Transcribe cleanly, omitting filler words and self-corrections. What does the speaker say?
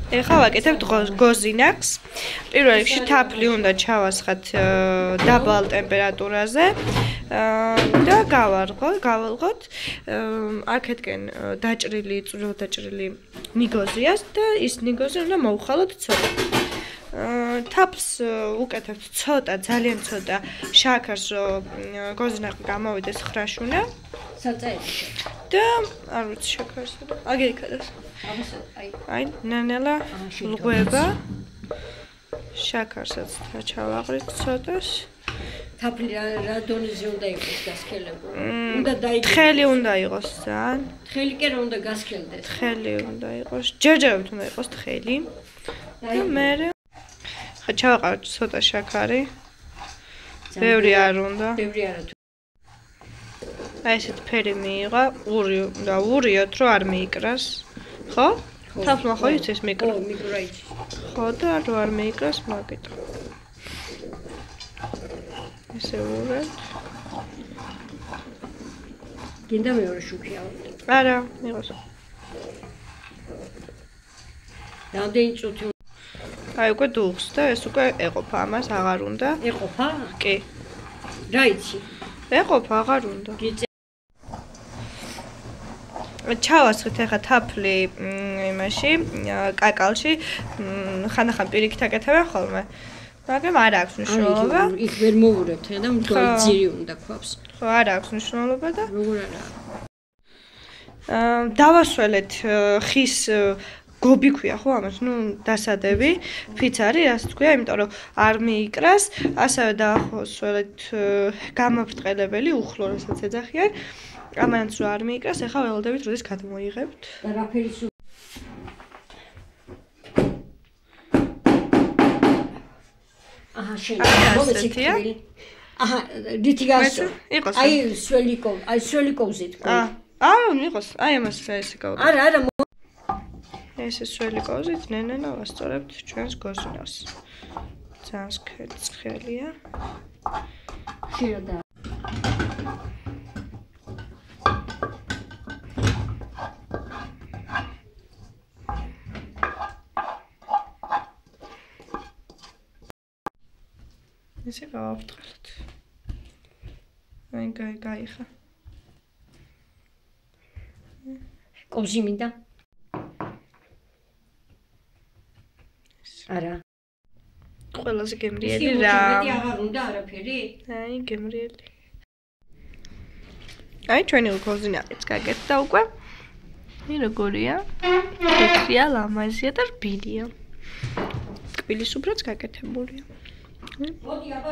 ეხლა ვაკეთებთ გოზინაკს. პირველ რიგში თაფლი უნდა ჩავასხათ დაბალ ტემპერატურაზე და გავალღოთ. აქეთკენ დაჭრილი, წვრილ დაჭრილი ნიგოზიას და ის ნიგოზი უნდა მოვხალოთ ცოტა. თაფლს უკეთებთ ცოტა, ძალიან ცოტა შაქარს, რომ გოზინაკი გამოვიდეს ხრაშუნა. საწაებში. და არ ვიცი შაქარს. აგერიქადას. აი, ნანელა ლღვება. შაქარსაც ჩავაყრით ცოტას. თაფლი რა დონეზე უნდა იყოს გასქელებული? უნდა დაიგოს. თხელი უნდა იყოს ძალიან. თხელი კი რა უნდა გასქელდეს? თხელი უნდა იყოს. ჯერჯერობით უნდა იყოს თხელი. და მე ხა ჩავაყრით ცოტა შაქარი. ბევრი არ უნდა. ბევრი არა თუ. აი ესეთ ფერი მიიღა, და ურიოთ რომ არ მიიკრას. ხო? თაფლმა ხო იცის მიკრო? ხო, მიკრო იცის. ხო და რომ არ მიიკრას მაგიტო. ესე ურეთ. გინდა მეორე შუქი ავარ. არა, მიღოს. რამდენი წუთი? აი უკვე დუხს და ეს უკვე ეყოფა, ამას აღარ უნდა. ეყოფა? კი. რა იცი? ეყოფა, აღარ უნდა. ჩავასხეთ ახლა თაფლი იმაში, კაკალში, ხანდახან პირიქით აკეთებენ ხოლმე. მაგრამ არ აქვს მნიშვნელობა. იქ ვერ მოვურებთ და მდგარი ძირი უნდა გვაქვს. ხო, არ აქვს მნიშვნელობა და როგორ არა? დავასველეთ ხის გობი ქვია ხო ამას, დასადები, ფიც არის, რაც თქვია, იმიტომ რომ არ მიიკრას, ასევე დავასველეთ გამაბრტყელებელი უხლო, რასაც ეძახიან. ამანაც რომ არ მიიკრას, ახლა ველოდებით როდის გადმოიღებთ. და რა ფერის აჰა, შენ ასეთია. აჰა, რითი გასო? იყოს. აი სველი კოვზი თქვა. იყოს, აი ამას ესე გავაკეთე. არა, ესე სველი კოვზით, ნენელა ვასწორებთ ჩვენს გოზინას. ძალიან ცხელია. ხშირა და ესე გავაბრტყელოთ. აი გაიხა. კოვზი მინდა? არა. ყველაზე გემრიელი რა. მეტი აღარ უნდა არაფერი? აი გემრიელი. აი ჩვენი გოზინაკიც გაკეთდა უკვე. აი როგორია? ეთრია, ლამაზია და რბილია. კბილის უბრალოდ გაკეთებულია. მოდი აბა